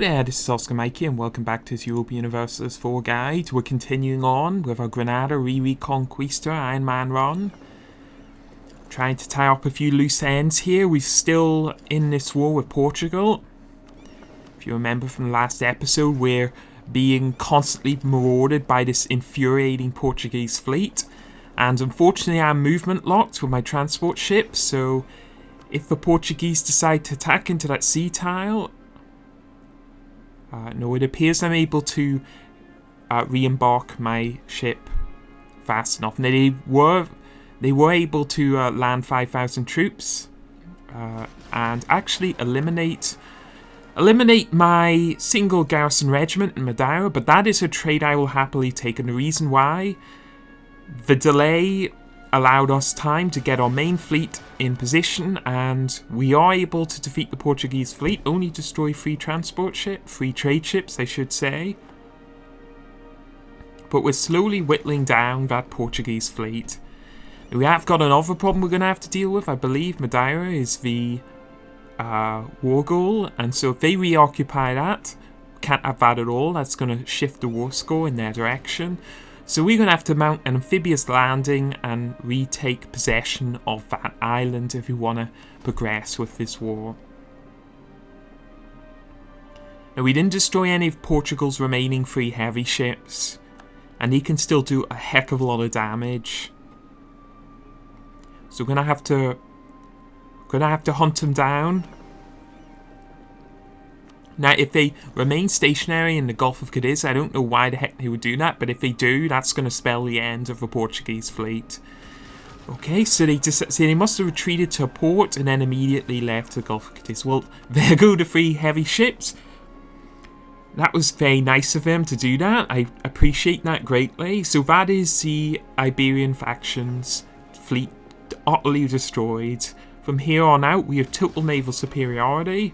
there, this is Oscar Mikey and welcome back to this Europa Universalis 4 guide. We're continuing on with our Granada Re-Reconquista Ironman run. Trying to tie up a few loose ends here. We're still in this war with Portugal. If you remember from the last episode, we're being constantly marauded by this infuriating Portuguese fleet. And unfortunately I'm movement locked with my transport ship, so if the Portuguese decide to attack into that sea tile... no, it appears I'm able to re-embark my ship fast enough. Now, they were able to land 5,000 troops and actually eliminate my single garrison regiment in Madeira, but that is a trade I will happily take, and the reason why: the delay allowed us time to get our main fleet in position, and we are able to defeat the Portuguese fleet, only destroy three trade ships, I should say. But we're slowly whittling down that Portuguese fleet. We have got another problem we're going to have to deal with. I believe Madeira is the war goal, and so if they reoccupy that, can't have that at all. That's going to shift the war score in their direction. So we're going to have to mount an amphibious landing and retake possession of that island if we want to progress with this war. Now, we didn't destroy any of Portugal's remaining 3 heavy ships, and he can still do a heck of a lot of damage. So we're going to have to hunt him down. Now, if they remain stationary in the Gulf of Cadiz, I don't know why the heck they would do that, but if they do, that's going to spell the end of the Portuguese fleet. Okay, so they must have retreated to a port and then immediately left the Gulf of Cadiz. Well, there go the 3 heavy ships. That was very nice of them to do that. I appreciate that greatly. So that is the Iberian faction's fleet utterly destroyed. From here on out, we have total naval superiority.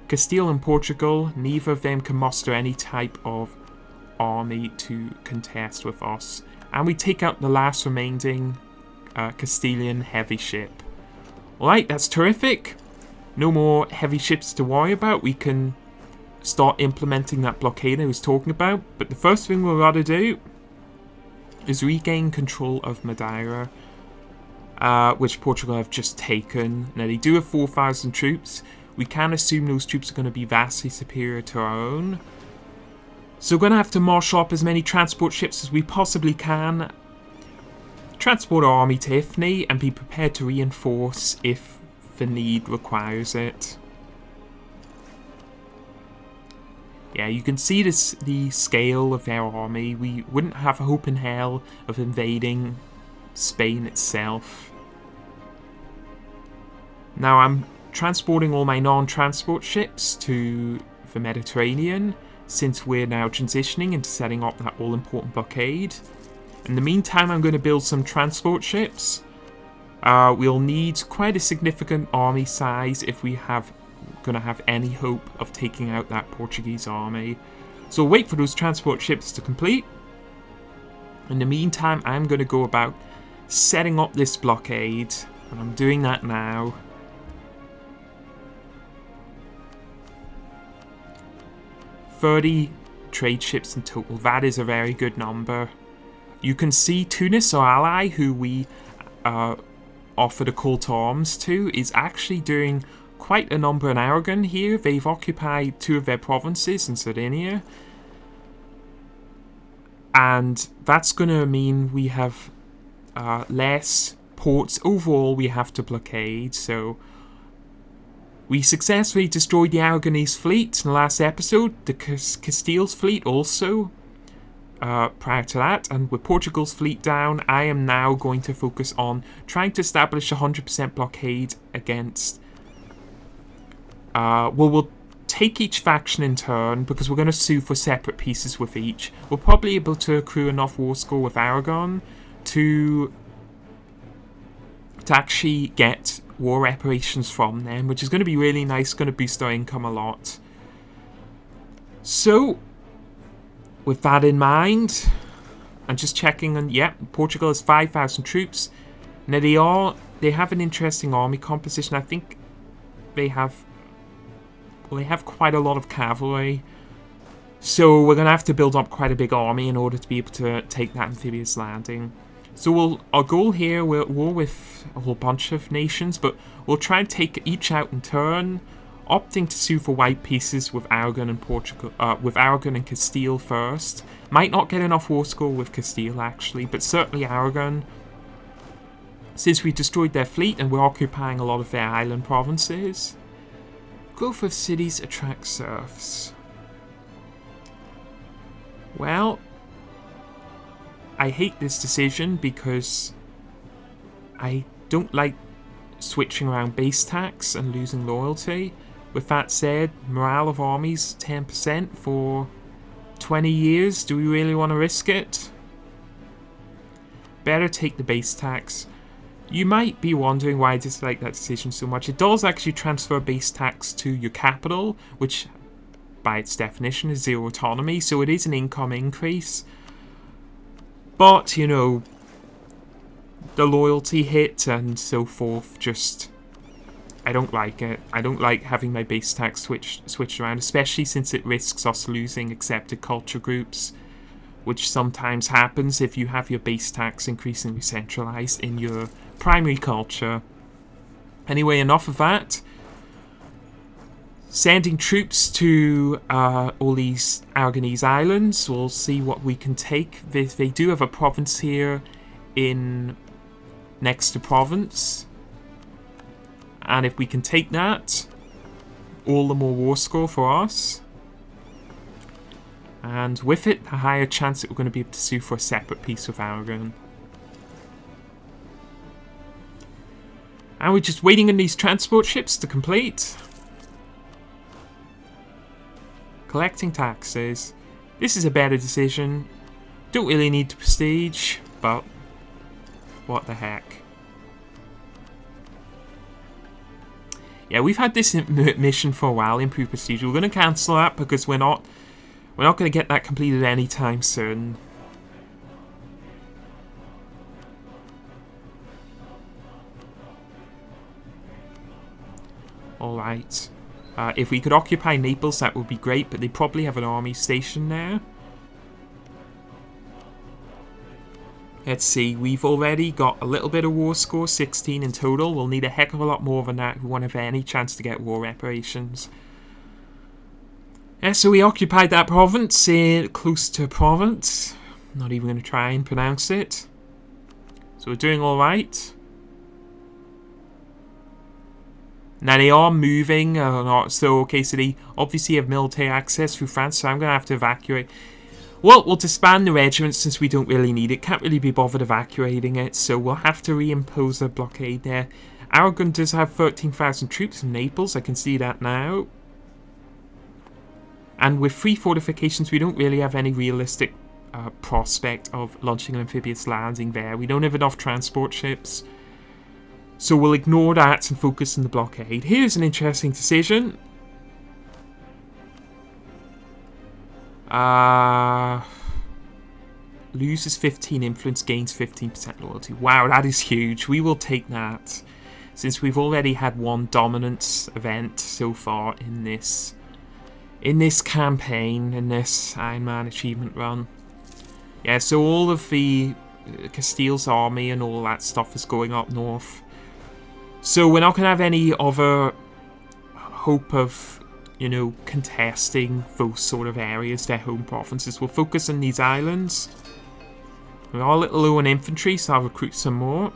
Castile and Portugal, neither of them can muster any type of army to contest with us. And we take out the last remaining Castilian heavy ship. Alright, that's terrific. No more heavy ships to worry about. We can start implementing that blockade I was talking about. But the first thing we'll rather do is regain control of Madeira, which Portugal have just taken. Now, they do have 4,000 troops. We can assume those troops are going to be vastly superior to our own. So we're going to have to marshal up as many transport ships as we possibly can. Transport our army to Ifni and be prepared to reinforce if the need requires it. Yeah, you can see the scale of their army. We wouldn't have a hope in hell of invading Spain itself. Now I'm transporting all my non-transport ships to the Mediterranean, since we're now transitioning into setting up that all-important blockade. In the meantime, I'm going to build some transport ships. We'll need quite a significant army size if we have going to have any hope of taking out that Portuguese army. So we'll wait for those transport ships to complete. In the meantime, I'm going to go about setting up this blockade, and I'm doing that now. $30 trade ships in total. That is a very good number. You can see Tunis, our ally, who we offered a call to arms to, is actually doing quite a number in Aragon here. They've occupied 2 of their provinces in Sardinia. And that's going to mean we have less ports overall we have to blockade. So we successfully destroyed the Aragonese fleet in the last episode. The Castile's fleet also prior to that. And with Portugal's fleet down, I am now going to focus on trying to establish a 100% blockade against... we'll take each faction in turn, because we're going to sue for separate pieces with each. We're probably able to accrue enough war score with Aragon to actually get war reparations from them, which is going to be really nice, going to boost our income a lot. So, with that in mind, I'm just checking, and yeah, Portugal has 5,000 troops. Now they have an interesting army composition. I think they have Well, they have quite a lot of cavalry. So we're going to have to build up quite a big army in order to be able to take that amphibious landing. So our goal here, we're at war with a whole bunch of nations, but we'll try and take each out in turn, opting to sue for white pieces with Aragon and Portugal, with Aragon and Castile first. Might not get enough war score with Castile actually, but certainly Aragon, since we destroyed their fleet and we're occupying a lot of their island provinces. Growth of cities attracts serfs. Well, I hate this decision because I don't like switching around base tax and losing loyalty. With that said, morale of armies 10% for 20 years. Do we really want to risk it? Better take the base tax. You might be wondering why I dislike that decision so much. It does actually transfer base tax to your capital, which by its definition is zero autonomy, so it is an income increase. But, you know, the loyalty hit and so forth, just, I don't like it. I don't like having my base tax switched around, especially since it risks us losing accepted culture groups, which sometimes happens if you have your base tax increasingly centralized in your primary culture. Anyway, enough of that. Sending troops to all these Aragonese islands. We'll see what we can take. They do have a province here in next to Provence. And if we can take that, all the more war score for us. And with it, a higher chance that we're going to be able to sue for a separate peace with Aragon. And we're just waiting on these transport ships to complete. Collecting taxes. This is a better decision. Don't really need the prestige, but what the heck. Yeah, we've had this mission for a while, improve prestige. We're going to cancel that because we're not going to get that completed anytime soon. Alright. If we could occupy Naples, that would be great, but they probably have an army stationed there. Let's see, we've already got a little bit of war score, 16 in total. We'll need a heck of a lot more than that if we want to have any chance to get war reparations. Yeah, so we occupied that province, close to Provence. Not even going to try and pronounce it. So we're doing alright. Now they are moving, so okay, so they obviously have military access through France, so I'm going to have to evacuate. Well, we'll disband the regiment since we don't really need it. Can't really be bothered evacuating it, so we'll have to reimpose a blockade there. Aragon does have 13,000 troops in Naples, I can see that now. And with 3 fortifications, we don't really have any realistic prospect of launching an amphibious landing there. We don't have enough transport ships. So we'll ignore that and focus on the blockade. Here's an interesting decision. Loses 15 influence, gains 15% loyalty. Wow, that is huge. We will take that. Since we've already had one dominance event so far in this campaign, in this Ironman achievement run. Yeah, so all of the Castile's army and all that stuff is going up north. So we're not going to have any other hope of, you know, contesting those sort of areas, their home provinces. We'll focus on these islands. We're all a little low on infantry, so I'll recruit some more.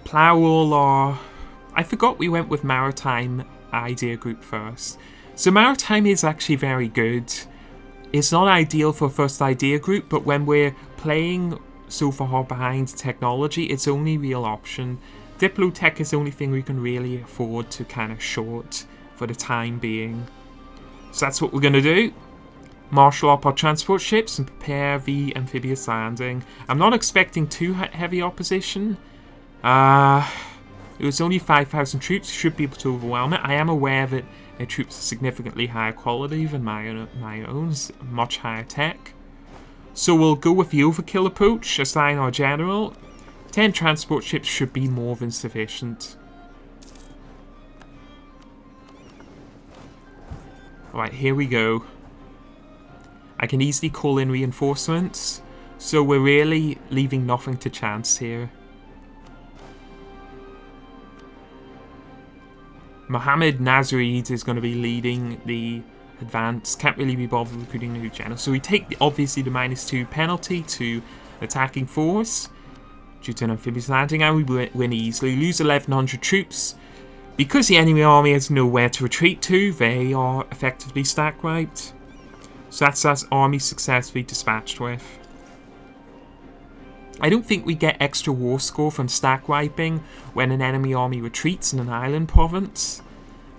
Plough all our... I forgot we went with Maritime Idea Group first. So Maritime is actually very good. It's not ideal for first idea group, but when we're playing so far behind technology, it's only real option. Diplotech is the only thing we can really afford to kind of short for the time being. So that's what we're going to do. Marshal up our transport ships and prepare the amphibious landing. I'm not expecting too heavy opposition. It was only 5,000 troops, should be able to overwhelm it. I am aware that their troops are significantly higher quality than my own, much higher tech. So we'll go with the overkill approach, assign our general, 10 transport ships should be more than sufficient. Alright, here we go. I can easily call in reinforcements, so we're really leaving nothing to chance here. Mohammed Nasrid is going to be leading the advance. Can't really be bothered recruiting a new general. So we take, obviously, the -2 penalty to attacking force due to an amphibious landing, and we win easily. Lose 1,100 troops. Because the enemy army has nowhere to retreat to, they are effectively stack wiped. So that's us army successfully dispatched with. I don't think we get extra war score from stack wiping when an enemy army retreats in an island province.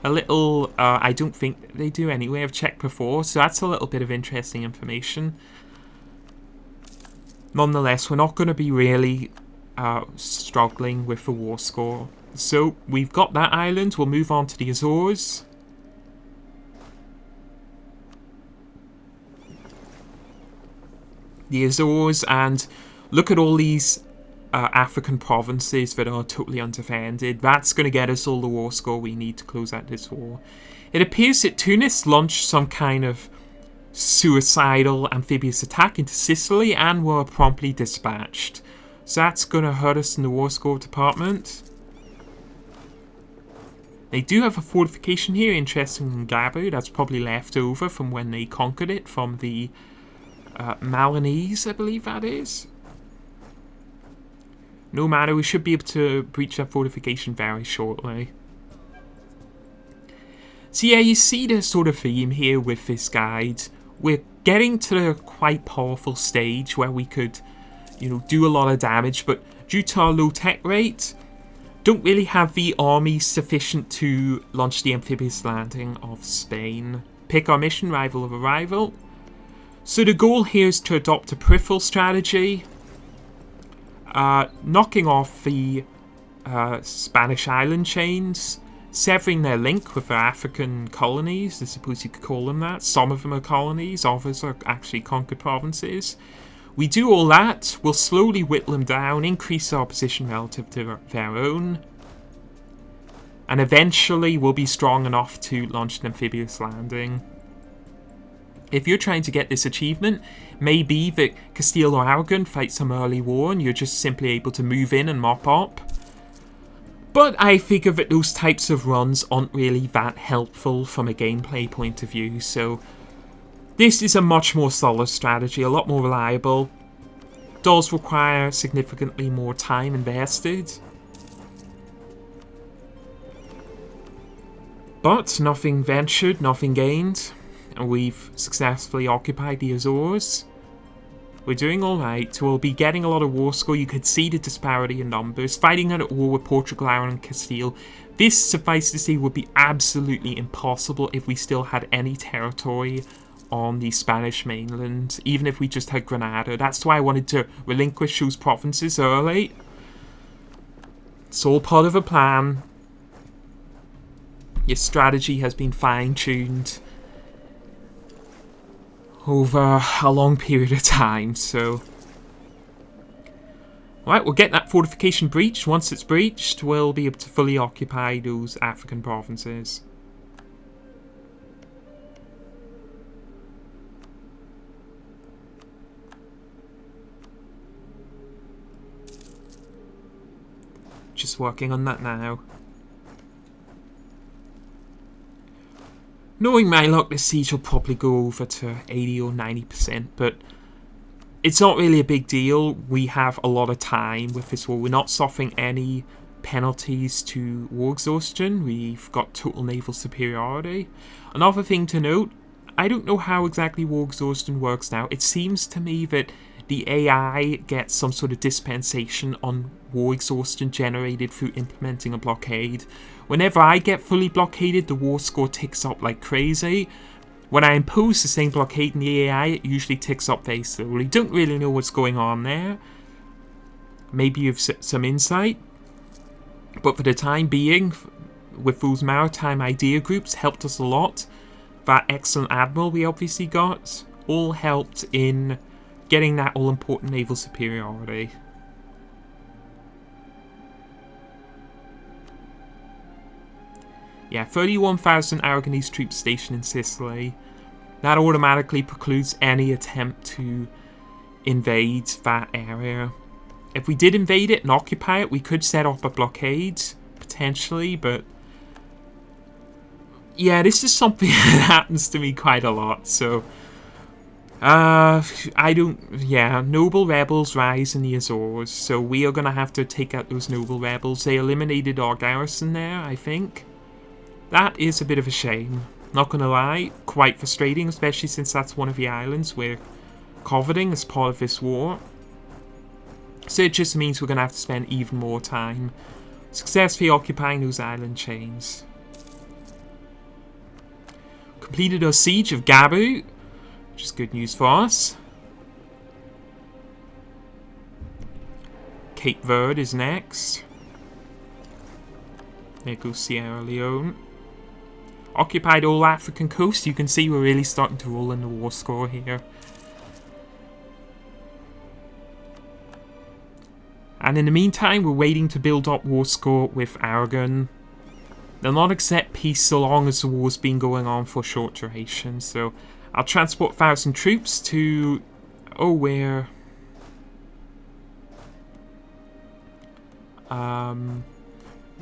A little, I don't think they do anyway, I've checked before, so that's a little bit of interesting information. Nonetheless, we're not going to be really struggling with the war score. So, we've got that island, we'll move on to the Azores. The Azores, and look at all these African provinces that are totally undefended. That's going to get us all the war score we need to close out this war. It appears that Tunis launched some kind of suicidal amphibious attack into Sicily and were promptly dispatched. So that's going to hurt us in the war score department. They do have a fortification here, interesting in Gabu. That's probably left over from when they conquered it from the Malinese, I believe that is. No matter, we should be able to breach that fortification very shortly. So yeah, you see the sort of theme here with this guide. We're getting to a quite powerful stage where we could, you know, do a lot of damage, but due to our low tech rate, don't really have the army sufficient to launch the amphibious landing of Spain. Pick our mission, rival of a rival. So the goal here is to adopt a peripheral strategy, knocking off the Spanish island chains, severing their link with their African colonies. I suppose you could call them that. Some of them are colonies, others are actually conquered provinces. We do all that, we'll slowly whittle them down, increase our position relative to their own, and eventually we'll be strong enough to launch an amphibious landing. If you're trying to get this achievement, maybe that Castile or Aragon fight some early war and you're just simply able to move in and mop up. But I figure that those types of runs aren't really that helpful from a gameplay point of view, so this is a much more solid strategy, a lot more reliable. Does require significantly more time invested. But nothing ventured, nothing gained. And we've successfully occupied the Azores. We're doing alright. We'll be getting a lot of war score. You could see the disparity in numbers. Fighting at war with Portugal, Aragon and Castile. This, suffice to say, would be absolutely impossible if we still had any territory on the Spanish mainland. Even if we just had Granada. That's why I wanted to relinquish those provinces early. It's all part of a plan. Your strategy has been fine-tuned over a long period of time, so... Alright, we'll get that fortification breached. Once it's breached, we'll be able to fully occupy those African provinces. Just working on that now. Knowing my luck, this siege will probably go over to 80 or 90%, but it's not really a big deal. We have a lot of time with this war. We're not suffering any penalties to war exhaustion. We've got total naval superiority. Another thing to note, I don't know how exactly war exhaustion works now. It seems to me that the AI gets some sort of dispensation on war exhaustion generated through implementing a blockade. Whenever I get fully blockaded, the war score ticks up like crazy. When I impose the same blockade in the AI, it usually ticks up very slowly. Don't really know what's going on there. Maybe you've some insight. But for the time being, with those maritime idea groups, helped us a lot. That excellent admiral we obviously got, all helped in getting that all-important naval superiority. Yeah, 31,000 Aragonese troops stationed in Sicily. That automatically precludes any attempt to invade that area. If we did invade it and occupy it, we could set up a blockade, potentially, but... yeah, this is something that happens to me quite a lot, so... I don't... yeah, noble rebels rise in the Azores, so we are going to have to take out those noble rebels. They eliminated our garrison there, I think. That is a bit of a shame. Not going to lie, quite frustrating, especially since that's one of the islands we're coveting as part of this war. So it just means we're going to have to spend even more time successfully occupying those island chains. Completed our siege of Gabu, which is good news for us. Cape Verde is next. There goes Sierra Leone. Occupied all African coast. You can see we're really starting to roll in the war score here. And in the meantime, we're waiting to build up war score with Aragon. They'll not accept peace so long as the war's been going on for a short duration. So I'll transport 1,000 troops to... oh, where?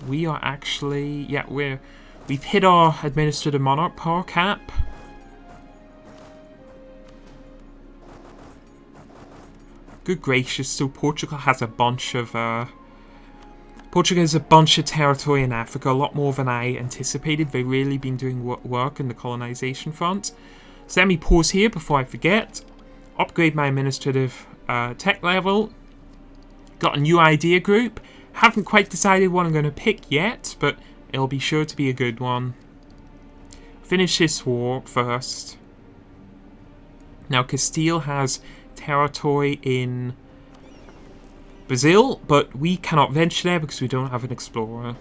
We are actually... yeah, we've hit our administrative monarch power cap. Good gracious, so Portugal has a bunch of territory in Africa, a lot more than I anticipated. They've really been doing work in the colonization front. So let me pause here before I forget. Upgrade my administrative tech level. Got a new idea group. Haven't quite decided what I'm going to pick yet, but it'll be sure to be a good one. Finish this war first. Now Castile has territory in Brazil, but we cannot venture there because we don't have an explorer.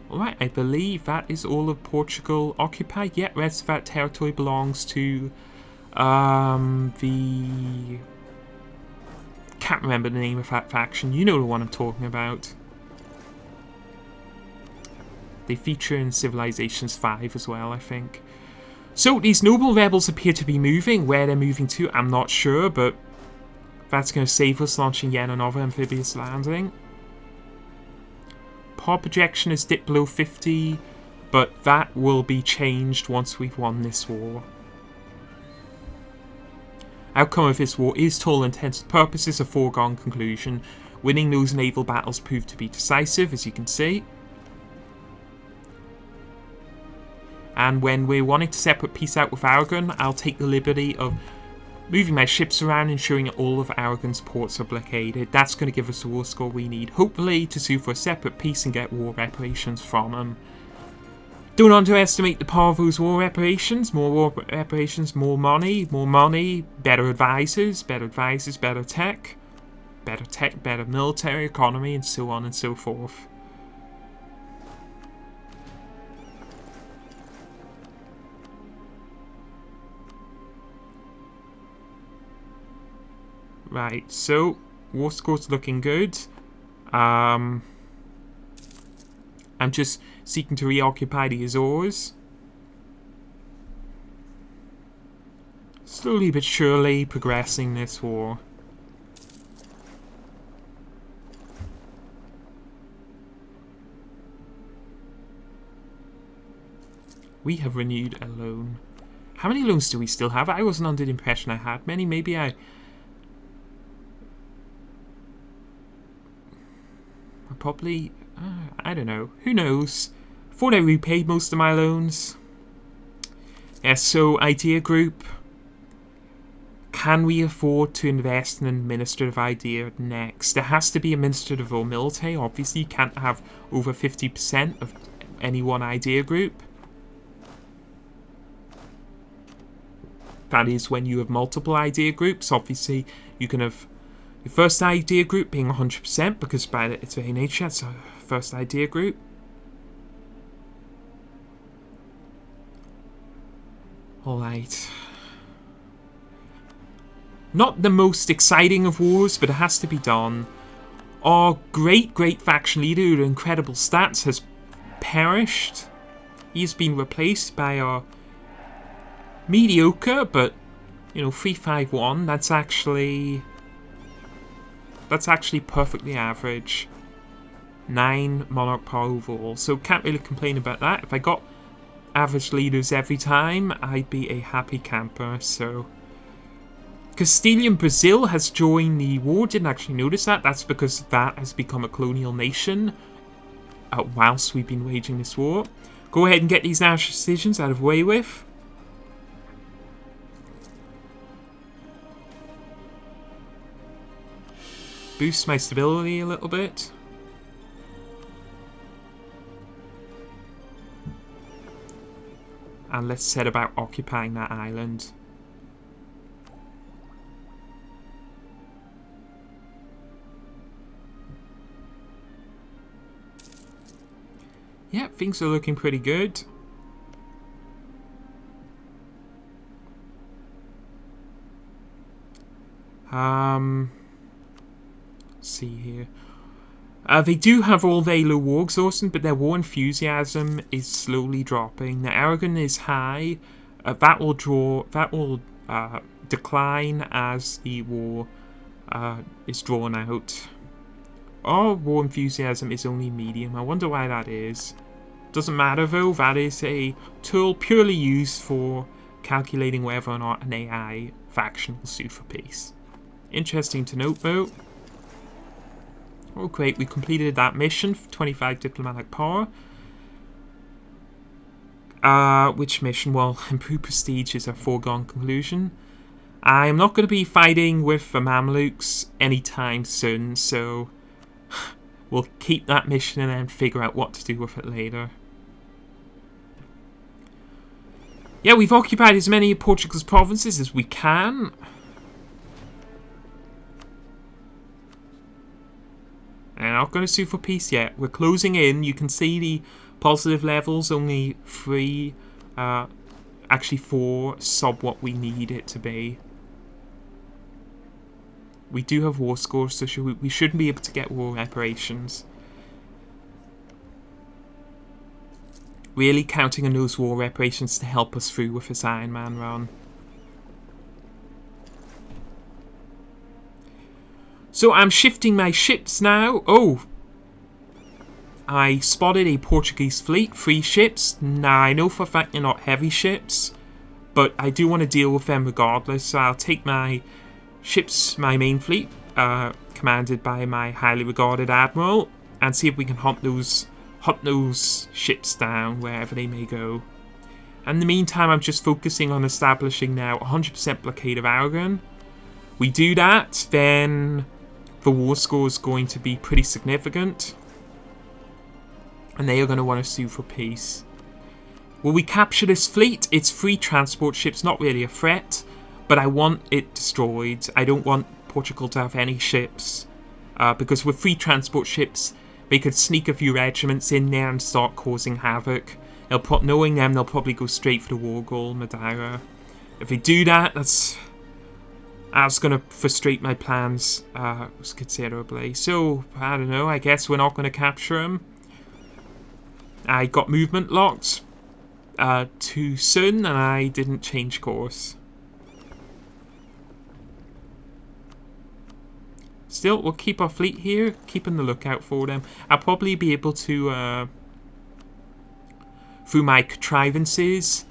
Alright, I believe that is all of Portugal occupied. Yet, rest of that territory belongs to the... can't remember the name of that faction. You know the one I'm talking about. They feature in Civilizations 5 as well, I think. So, these noble rebels appear to be moving. Where they're moving to, I'm not sure, but that's going to save us launching yet another amphibious landing. Power projection is dipped below 50, but that will be changed once we've won this war. Outcome of this war is, to all intents and purposes, a foregone conclusion. Winning those naval battles proved to be decisive, as you can see. And when we're wanting to separate peace out with Aragon, I'll take the liberty of moving my ships around, ensuring that all of Aragon's ports are blockaded. That's going to give us the war score we need, hopefully, to sue for a separate peace and get war reparations from them. Don't underestimate the power of those war reparations. More war reparations, more money, better advisors, better tech, better military economy, and so on and so forth. Right, so war score's looking good. I'm just seeking to reoccupy the Azores. Slowly but surely progressing this war. We have renewed a loan. How many loans do we still have? I wasn't under the impression I had many. Maybe I probably... I don't know. Who knows? Thought I repaid most of my loans. Yes, so idea group. Can we afford to invest in an administrative idea next? There has to be administrative or military. Obviously, you can't have over 50% of any one idea group. That is when you have multiple idea groups. Obviously, you can have your first idea group being 100% because by its very nature, it's a first idea group. Alright. Not the most exciting of wars, but it has to be done. Our great faction leader with incredible stats has perished. He's been replaced by our mediocre, but, you know, 351. That's actually perfectly average. 9 monarch power overall, so can't really complain about that. If I got average leaders every time, I'd be a happy camper. So Castilian Brazil has joined the war. Didn't actually notice that. That's because that has become a colonial nation whilst we've been waging this war. Go ahead and get these national decisions out of the way with. Boost my stability a little bit. And let's set about occupying that island. Yeah, things are looking pretty good. Let's see here. They do have all very low war exhaustion, but their war enthusiasm is slowly dropping. Their arrogance is high. That will decline as the war is drawn out. Our war enthusiasm is only medium. I wonder why that is. Doesn't matter though. That is a tool purely used for calculating whether or not an AI faction will sue for peace. Interesting to note though. Oh great, we completed that mission for 25 diplomatic power. Which mission? Well, improve prestige is a foregone conclusion. I am not going to be fighting with the Mamluks anytime soon, so we'll keep that mission and then figure out what to do with it later. Yeah, we've occupied as many of Portugal's provinces as we can. I'm not going to sue for peace yet. We're closing in. You can see the positive levels, only 3, actually 4 sub what we need it to be. We do have war scores, so we shouldn't be able to get war reparations. Really counting on those war reparations to help us through with this Ironman run. So I'm shifting my ships now. Oh, I spotted a Portuguese fleet, 3 ships. Now I know for a fact they're not heavy ships, but I do want to deal with them regardless. So I'll take my ships, my main fleet, commanded by my highly regarded admiral, and see if we can hunt those ships down wherever they may go. In the meantime, I'm just focusing on establishing now 100% blockade of Aragon. We do that, then the war score is going to be pretty significant, and they are going to want to sue for peace. Will we capture this fleet? It's 3 transport ships, not really a threat, but I want it destroyed. I don't want Portugal to have any ships, because with 3 transport ships, they could sneak a few regiments in there and start causing havoc. Knowing them, they'll probably go straight for the war goal, Madeira. If they do that, that's going to frustrate my plans considerably. So, I don't know, I guess we're not going to capture them. I got movement locked too soon, and I didn't change course. Still, we'll keep our fleet here, keeping the lookout for them. I'll probably be able to, through my contrivances,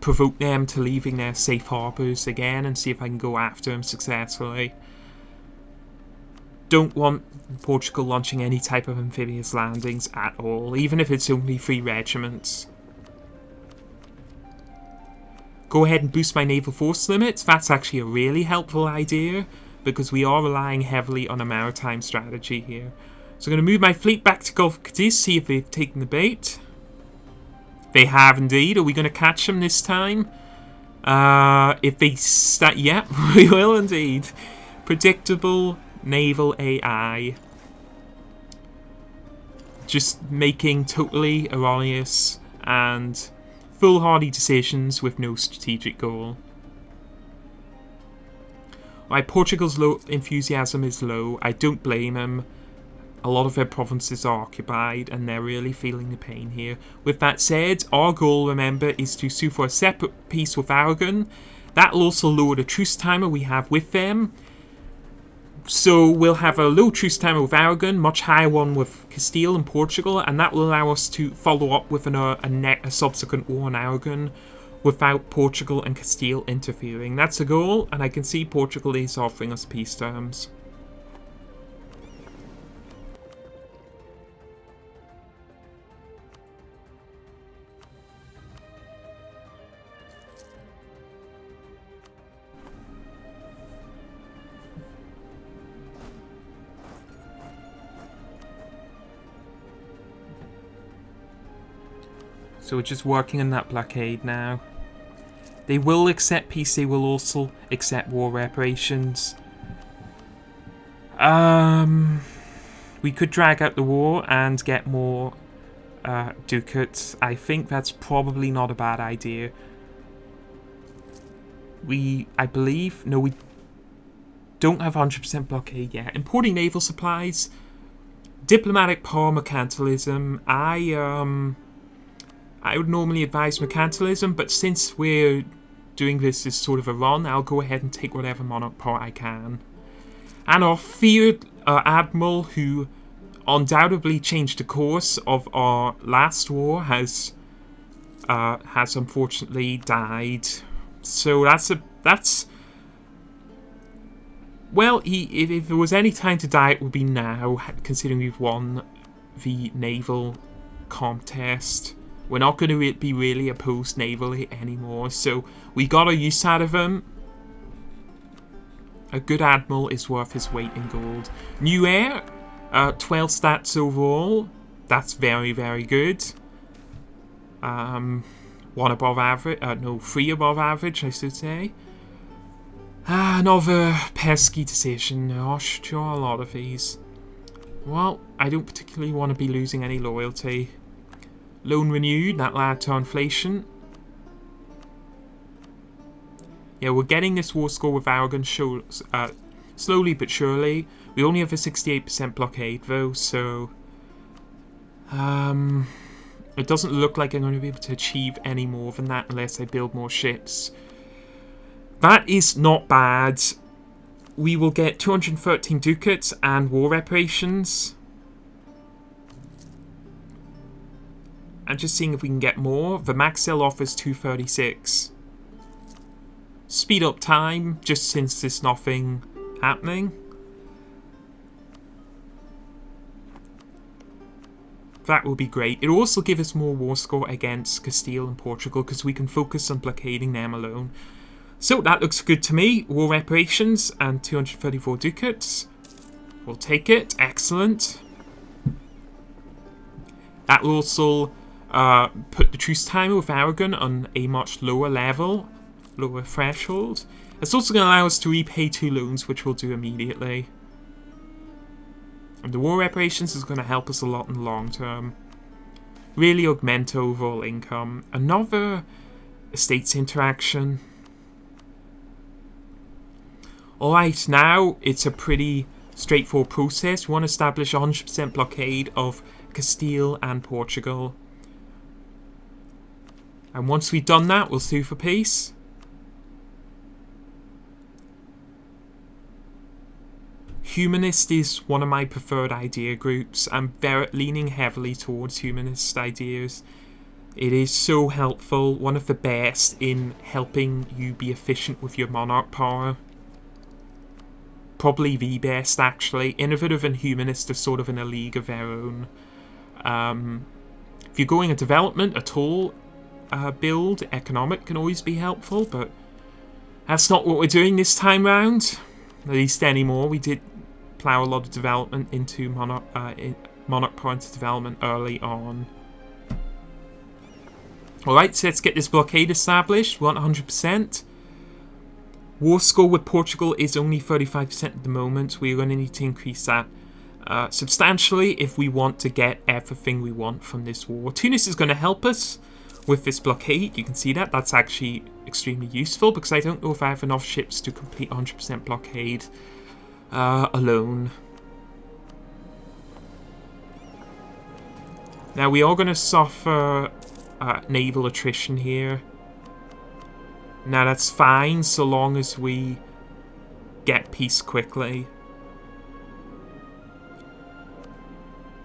provoke them to leaving their safe harbours again and see if I can go after them successfully. Don't want Portugal launching any type of amphibious landings at all, even if it's only 3 regiments. Go ahead and boost my naval force limits. That's actually a really helpful idea, because we are relying heavily on a maritime strategy here. So I'm going to move my fleet back to Gulf of Cadiz, see if they've taken the bait. They have indeed. Are we going to catch them this time? If they start... Yep, we will indeed. Predictable naval AI. Just making totally erroneous and foolhardy decisions with no strategic goal. Right, Portugal's enthusiasm is low. I don't blame them. A lot of their provinces are occupied, and they're really feeling the pain here. With that said, our goal, remember, is to sue for a separate peace with Aragon. That will also lower the truce timer we have with them. So we'll have a low truce timer with Aragon, much higher one with Castile and Portugal, and that will allow us to follow up with a subsequent war on Aragon without Portugal and Castile interfering. That's the goal, and I can see Portugal is offering us peace terms. So we're just working on that blockade now. They will accept peace, they will also accept war reparations. We could drag out the war and get more ducats. I think that's probably not a bad idea. I believe, no, we don't have 100% blockade yet. Importing naval supplies, diplomatic power, mercantilism. I would normally advise mercantilism, but since we're doing this as sort of a run, I'll go ahead and take whatever monarch power I can. And our feared admiral, who undoubtedly changed the course of our last war, has unfortunately died. So that's well, if there was any time to die, it would be now, considering we've won the naval contest. We're not going to be really opposed navally anymore, so we got our use out of him. A good admiral is worth his weight in gold. New heir, 12 stats overall. That's very, very good. 1 above average. No, 3 above average, I should say. Another pesky decision. Oh, sure, a lot of these. Well, I don't particularly want to be losing any loyalty. Loan renewed, that led to inflation. Yeah, we're getting this war score with Aragon slowly but surely. We only have a 68% blockade though, so it doesn't look like I'm going to be able to achieve any more than that unless I build more ships. That is not bad. We will get 213 ducats and war reparations. I'm just seeing if we can get more. The max sale offers 236. Speed up time, just since there's nothing happening. That will be great. It'll also give us more war score against Castile and Portugal, because we can focus on blockading them alone. So that looks good to me. War reparations and 234 ducats. We'll take it. Excellent. That will also put the truce timer with Aragon on a much lower level, lower threshold. It's also going to allow us to repay 2 loans, which we'll do immediately. And the war reparations is going to help us a lot in the long term. Really augment overall income. Another estates interaction. Alright, now it's a pretty straightforward process. We want to establish 100% blockade of Castile and Portugal. And once we've done that, we'll sue for peace. Humanist is one of my preferred idea groups. I'm leaning heavily towards humanist ideas. It is so helpful, one of the best in helping you be efficient with your monarch power. Probably the best, actually. Innovative and humanist are sort of in a league of their own. If you're going a development at all, build, economic can always be helpful, but that's not what we're doing this time round, at least anymore. We did plough a lot of development into monarch power into development early on. Alright, so let's get this blockade established. We want 100%. War score with Portugal is only 35% at the moment. We're going to need to increase that substantially if we want to get everything we want from this war. Tunis is going to help us. with this blockade. You can see that. That's actually extremely useful because I don't know if I have enough ships to complete 100% blockade alone. Now we are going to suffer naval attrition here. Now that's fine so long as we get peace quickly.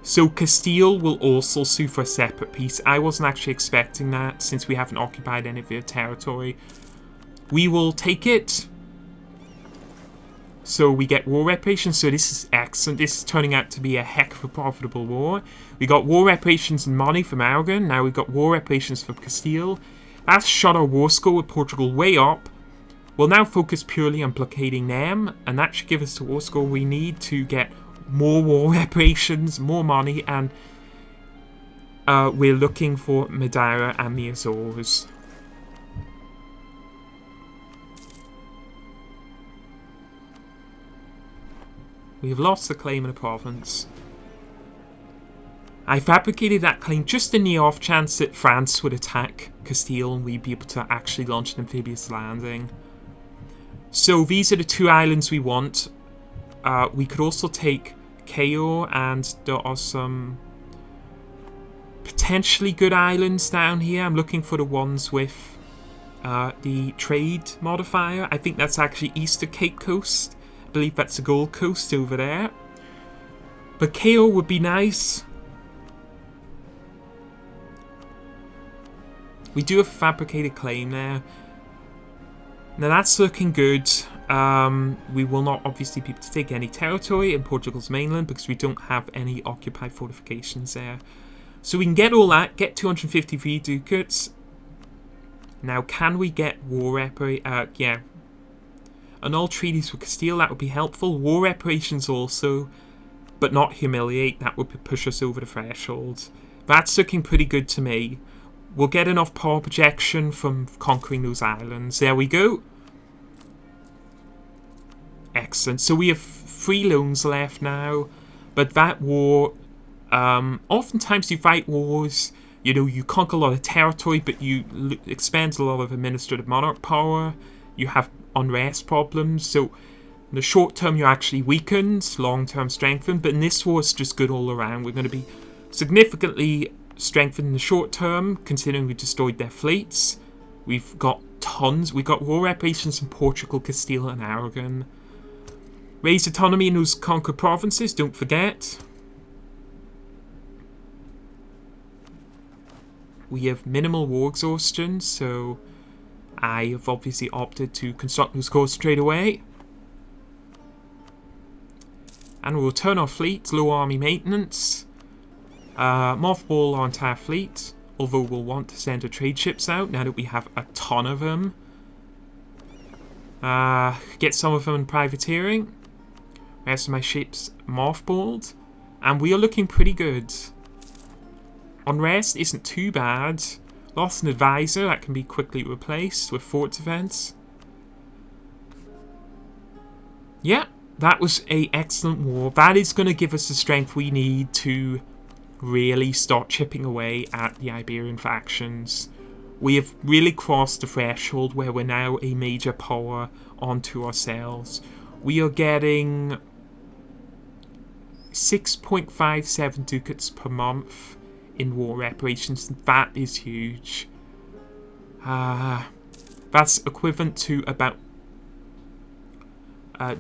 So Castile will also sue for a separate peace. I wasn't actually expecting that since we haven't occupied any of their territory. We will take it. So we get war reparations. So this is excellent. This is turning out to be a heck of a profitable war. We got war reparations and money from Aragon. Now we've got war reparations from Castile. That's shot our war score with Portugal way up. We'll now focus purely on blockading them. And that should give us the war score we need to get more war reparations, more money, and we're looking for Madeira and the Azores. We have lost the claim in the province. I fabricated that claim just in the off chance that France would attack Castile and we'd be able to actually launch an amphibious landing. So these are the 2 islands we want. We could also take Cayo, and there are some potentially good islands down here. I'm looking for the ones with the trade modifier. I think that's actually east of Cape Coast. I believe that's the Gold Coast over there. But Cayo would be nice. We do have a fabricated claim there. Now that's looking good. We will not obviously be able to take any territory in Portugal's mainland because we don't have any occupied fortifications there. So we can get all that, get 253 ducats. Now can we get war reparations? Yeah. Annul treaties with Castile, that would be helpful. War reparations also, but not humiliate, that would push us over the threshold. That's looking pretty good to me. We'll get enough power projection from conquering those islands. There we go. Excellent. So we have 3 loans left now. But that war... oftentimes you fight wars, you know, you conquer a lot of territory, but you expend a lot of administrative monarch power. You have unrest problems. So in the short term you're actually weakened, long term strengthened. But in this war it's just good all around. We're going to be significantly strengthened in the short term, considering we destroyed their fleets. We've got tons. We've got war reparations in Portugal, Castile and Aragon. Raise autonomy in those conquered provinces, don't forget. We have minimal war exhaustion, so I have obviously opted to construct those cores straight away. And we'll turn our fleet, low army maintenance. Mothball our entire fleet, although we'll want to send our trade ships out now that we have a ton of them. Get some of them in privateering. Rest of my ships mothballed. And we are looking pretty good. Unrest isn't too bad. Lost an advisor, that can be quickly replaced with fort defense. Yeah, that was an excellent war. That is going to give us the strength we need to really start chipping away at the Iberian factions. We have really crossed the threshold where we're now a major power onto ourselves. We are getting 6.57 ducats per month in war reparations. That is huge. That's equivalent to about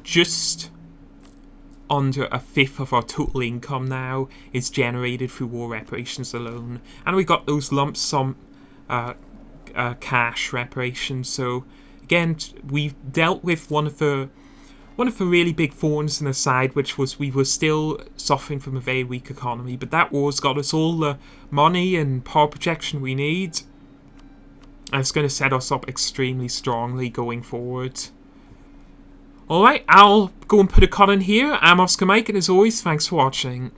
just under a fifth of our total income now is generated through war reparations alone. And we got those lump sum cash reparations. So again, we dealt with one of the really big thorns in the side, which was we were still suffering from a very weak economy, but that war's got us all the money and power projection we need, and it's going to set us up extremely strongly going forward. Alright, I'll go and put a cut in here. I'm Oscar Mike, and as always, thanks for watching.